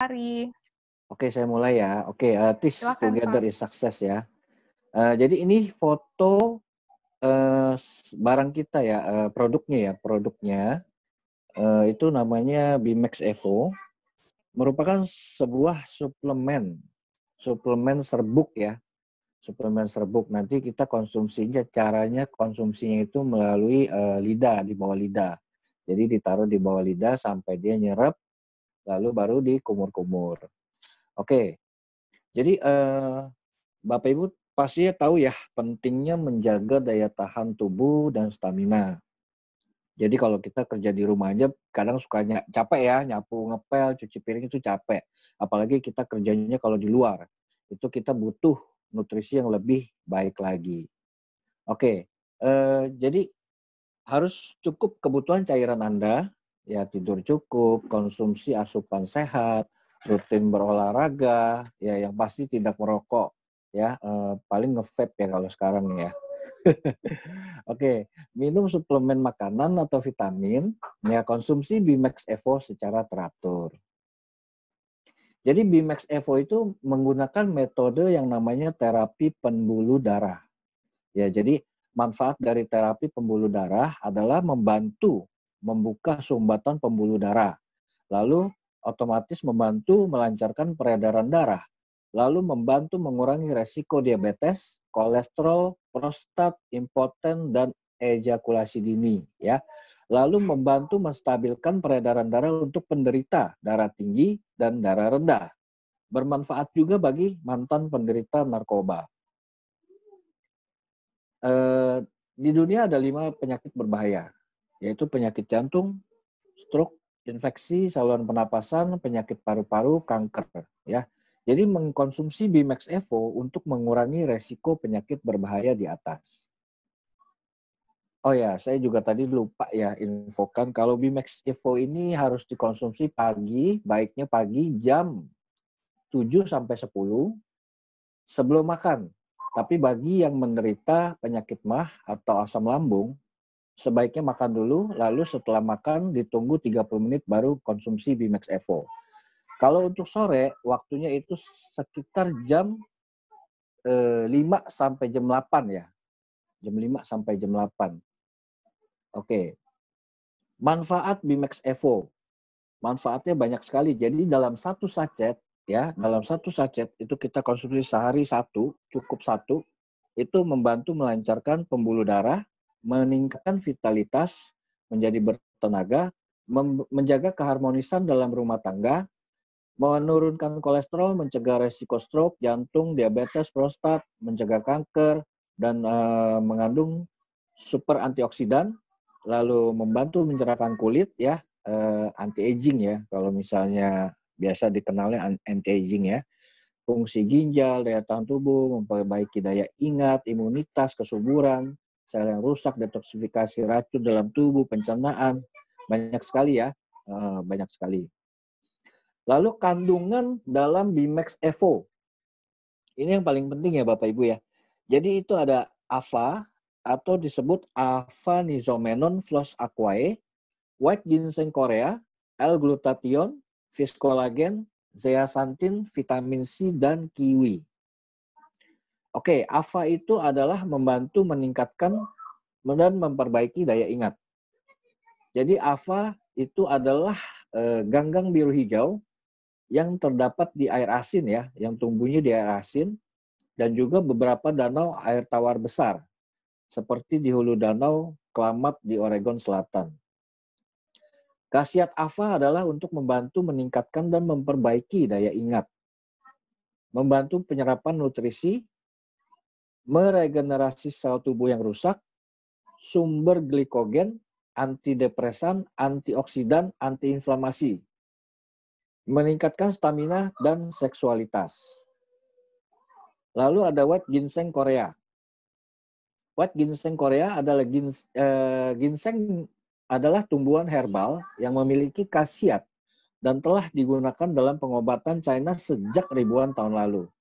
Hari. Oke, saya mulai ya. Oke, this Silakan, together Kak. is success ya. Jadi ini foto barang kita ya, produknya itu namanya Bimax Evo, merupakan sebuah suplemen serbuk ya, suplemen serbuk. Nanti kita caranya konsumsinya itu melalui lidah, di bawah lidah. Jadi ditaruh di bawah lidah sampai dia nyerap, lalu baru dikumur-kumur. Oke, jadi Bapak Ibu pasti tahu ya pentingnya menjaga daya tahan tubuh dan stamina. Jadi kalau kita kerja di rumah aja kadang suka capek ya, nyapu, ngepel, cuci piring itu capek. Apalagi kita kerjanya kalau di luar. Itu kita butuh nutrisi yang lebih baik lagi. Oke, jadi harus cukup kebutuhan cairan Anda, ya tidur cukup, konsumsi asupan sehat, rutin berolahraga, ya yang pasti tidak merokok, ya paling nge-vape ya kalau sekarang ya. Oke, minum suplemen makanan atau vitamin, ya konsumsi Bimax Evo secara teratur. Jadi Bimax Evo itu menggunakan metode yang namanya terapi pembuluh darah. Ya, jadi manfaat dari terapi pembuluh darah adalah membantu membuka sumbatan pembuluh darah, lalu otomatis membantu melancarkan peredaran darah, lalu membantu mengurangi resiko diabetes, kolesterol, prostat, impoten, dan ejakulasi dini. Ya, lalu membantu menstabilkan peredaran darah untuk penderita darah tinggi dan darah rendah. Bermanfaat juga bagi mantan penderita narkoba. Di dunia ada 5 penyakit berbahaya, yaitu penyakit jantung, stroke, infeksi saluran pernapasan, penyakit paru-paru, kanker. Ya, jadi mengkonsumsi Bimax Evo untuk mengurangi resiko penyakit berbahaya di atas. Oh ya, saya juga tadi lupa ya infokan kalau Bimax Evo ini harus dikonsumsi pagi, baiknya pagi jam 7 sampai 10 sebelum makan. Tapi bagi yang menderita penyakit MAH atau asam lambung, sebaiknya makan dulu, lalu setelah makan ditunggu 30 menit baru konsumsi Bimax Evo. Kalau untuk sore, waktunya itu sekitar jam 5 sampai jam 8 ya. Jam 5 sampai jam 8. Oke. Manfaat Bimax Evo. Manfaatnya banyak sekali. Jadi dalam satu sachet itu kita konsumsi sehari cukup satu, itu membantu melancarkan pembuluh darah, meningkatkan vitalitas, menjadi bertenaga, menjaga keharmonisan dalam rumah tangga, menurunkan kolesterol, mencegah resiko stroke, jantung, diabetes, prostat, mencegah kanker, dan mengandung super antioksidan, lalu membantu mencerahkan kulit ya, anti-aging ya, kalau misalnya biasa dikenalnya anti-aging ya, fungsi ginjal, daya tahan tubuh, memperbaiki daya ingat, imunitas, kesuburan, sel yang rusak, detoksifikasi racun dalam tubuh, pencernaan, banyak sekali ya, banyak sekali. Lalu kandungan dalam Bimax Evo, ini yang paling penting ya Bapak Ibu ya. Jadi itu ada AVA atau disebut Ava-nizomenon Flos Aquae, white ginseng Korea, L-glutathione, fish-collagen, zeaxanthin, vitamin C, dan kiwi. Oke, AVA itu adalah membantu meningkatkan dan memperbaiki daya ingat. Jadi AVA itu adalah ganggang biru hijau yang terdapat di air asin ya, yang tumbuhnya di air asin, dan juga beberapa danau air tawar besar, seperti di hulu danau Klamath di Oregon Selatan. Khasiat AVA adalah untuk membantu meningkatkan dan memperbaiki daya ingat, membantu penyerapan nutrisi, meregenerasi sel tubuh yang rusak, sumber glikogen, antidepresan, antioksidan, antiinflamasi, meningkatkan stamina dan seksualitas. Lalu ada white ginseng Korea. White ginseng Korea adalah ginseng adalah tumbuhan herbal yang memiliki khasiat dan telah digunakan dalam pengobatan China sejak ribuan tahun lalu.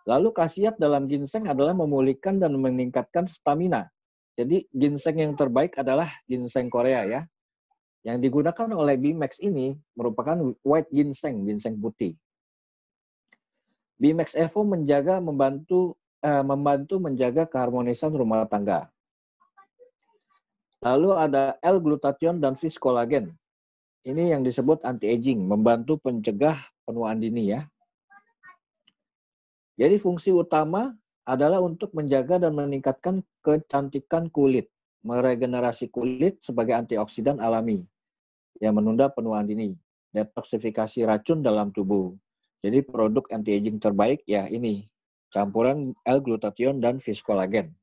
Lalu khasiat dalam ginseng adalah memulihkan dan meningkatkan stamina. Jadi ginseng yang terbaik adalah ginseng Korea ya. Yang digunakan oleh Bimax ini merupakan white ginseng, ginseng putih. Bimax Evo membantu menjaga keharmonisan rumah tangga. Lalu ada L-glutathione dan fiskolagen. Ini yang disebut anti-aging, membantu pencegah penuaan dini ya. Jadi fungsi utama adalah untuk menjaga dan meningkatkan kecantikan kulit, meregenerasi kulit sebagai antioksidan alami yang menunda penuaan dini, detoksifikasi racun dalam tubuh. Jadi produk anti-aging terbaik ya ini, campuran L-glutathione dan fiskolagen.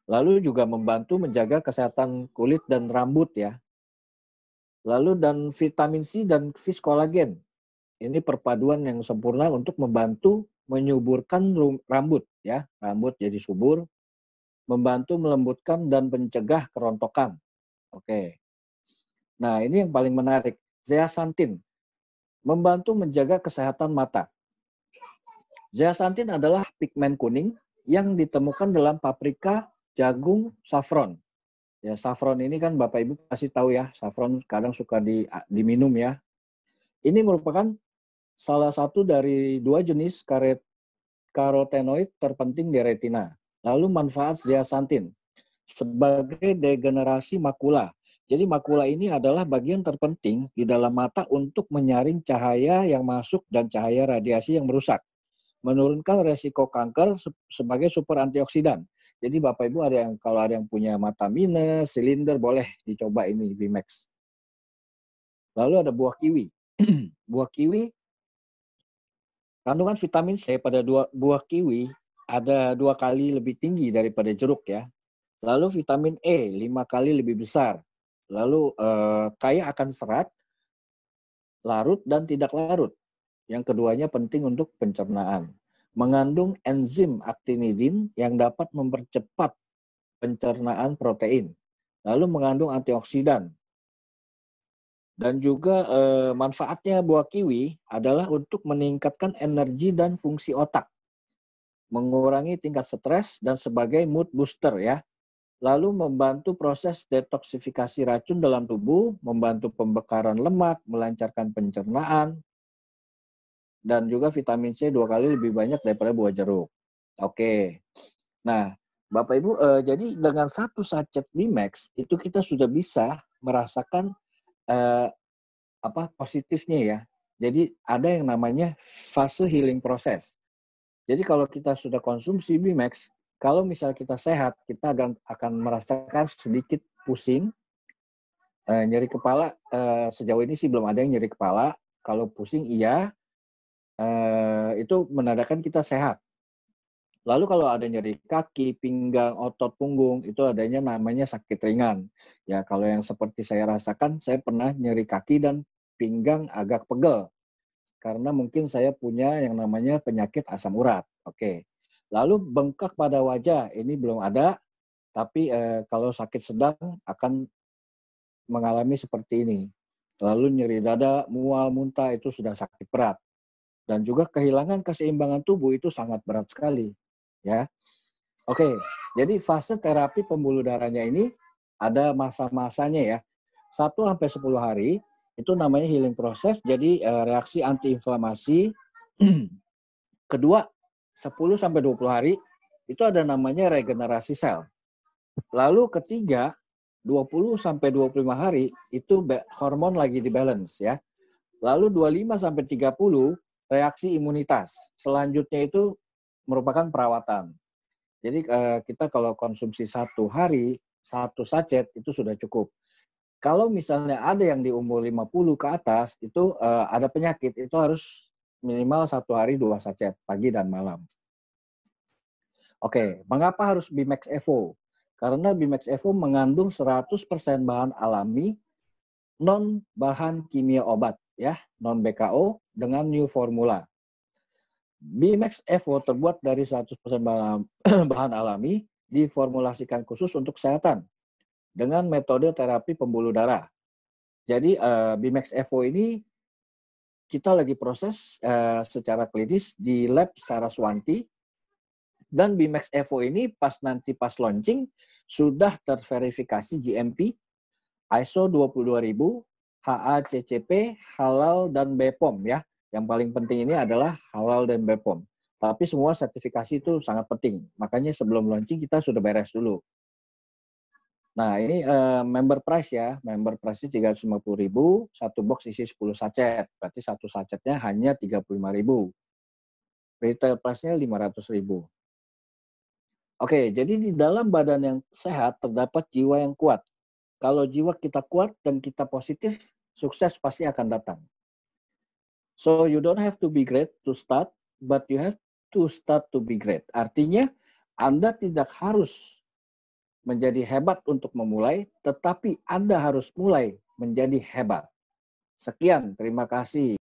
Lalu juga membantu menjaga kesehatan kulit dan rambut ya. Lalu dan vitamin C dan fiskolagen. Ini perpaduan yang sempurna untuk membantu menyuburkan rambut ya, rambut jadi subur, membantu melembutkan dan mencegah kerontokan. Oke. Nah, ini yang paling menarik, zeaxanthin, membantu menjaga kesehatan mata. Zeaxanthin adalah pigmen kuning yang ditemukan dalam paprika, jagung, saffron. Ya, saffron ini kan Bapak Ibu pasti tahu ya, saffron kadang suka diminum ya. Ini merupakan salah satu dari 2 jenis karotenoid terpenting di retina. Lalu manfaat zeaxanthin sebagai degenerasi makula. Jadi makula ini adalah bagian terpenting di dalam mata untuk menyaring cahaya yang masuk dan cahaya radiasi yang merusak. Menurunkan resiko kanker sebagai super antioksidan. Jadi Bapak Ibu kalau ada yang punya mata minus, silinder, boleh dicoba ini Bimax. Lalu ada buah kiwi. Buah kiwi, kandungan vitamin C pada buah kiwi ada 2 kali lebih tinggi daripada jeruk ya. Lalu vitamin E 5 kali lebih besar. Lalu kaya akan serat, larut dan tidak larut. Yang keduanya penting untuk pencernaan. Mengandung enzim actinidin yang dapat mempercepat pencernaan protein. Lalu mengandung antioksidan. Dan juga manfaatnya buah kiwi adalah untuk meningkatkan energi dan fungsi otak. Mengurangi tingkat stres dan sebagai mood booster ya. Lalu membantu proses detoksifikasi racun dalam tubuh, membantu pembakaran lemak, melancarkan pencernaan, dan juga vitamin C 2 kali lebih banyak daripada buah jeruk. Oke. Nah, Bapak Ibu, jadi dengan 1 sachet Bimax itu kita sudah bisa merasakan positifnya ya. Jadi ada yang namanya fase healing process. Jadi kalau kita sudah konsumsi Bimax, kalau misal kita sehat, kita akan merasakan sedikit pusing, nyeri kepala. Sejauh ini sih belum ada yang nyeri kepala. Kalau pusing iya, itu menandakan kita sehat. Lalu kalau ada nyeri kaki, pinggang, otot punggung, itu adanya namanya sakit ringan. Ya kalau yang seperti saya rasakan, saya pernah nyeri kaki dan pinggang agak pegel. Karena mungkin saya punya yang namanya penyakit asam urat. Oke. Lalu bengkak pada wajah, ini belum ada, tapi kalau sakit sedang akan mengalami seperti ini. Lalu nyeri dada, mual, muntah itu sudah sakit berat. Dan juga kehilangan keseimbangan tubuh itu sangat berat sekali. Ya. Oke, jadi fase terapi pembuluh darahnya ini ada masa-masanya ya. 1-10 hari itu namanya healing process, jadi reaksi antiinflamasi. Kedua, 10-20 hari itu ada namanya regenerasi sel. Lalu ketiga, 20-25 hari itu hormon lagi di balance ya. Lalu 25-30 reaksi imunitas. Selanjutnya itu merupakan perawatan. Jadi kita kalau konsumsi 1 hari, 1 sachet itu sudah cukup. Kalau misalnya ada yang di umur 50 ke atas, itu ada penyakit, itu harus minimal 1 hari 2 sachet, pagi dan malam. Oke, mengapa harus Bimax Evo? Karena Bimax Evo mengandung 100% bahan alami, non bahan kimia obat, ya, non BKO dengan new formula. Bimax Evo terbuat dari 100% bahan alami, diformulasikan khusus untuk kesehatan dengan metode terapi pembuluh darah. Jadi Bimax Evo ini kita lagi proses secara klinis di lab Saraswanti, dan Bimax Evo ini pas launching sudah terverifikasi GMP, ISO 22000, HACCP, halal dan BPOM ya. Yang paling penting ini adalah halal dan BPOM. Tapi semua sertifikasi itu sangat penting. Makanya sebelum launching kita sudah beres dulu. Nah, ini member price ya. Member price-nya 350.000, satu box isi 10 sachet. Berarti satu sachetnya hanya 35.000. Retail price-nya 500.000. Oke, jadi di dalam badan yang sehat terdapat jiwa yang kuat. Kalau jiwa kita kuat dan kita positif, sukses pasti akan datang. So you don't have to be great to start, but you have to start to be great. Artinya, Anda tidak harus menjadi hebat untuk memulai, tetapi Anda harus mulai menjadi hebat. Sekian, terima kasih.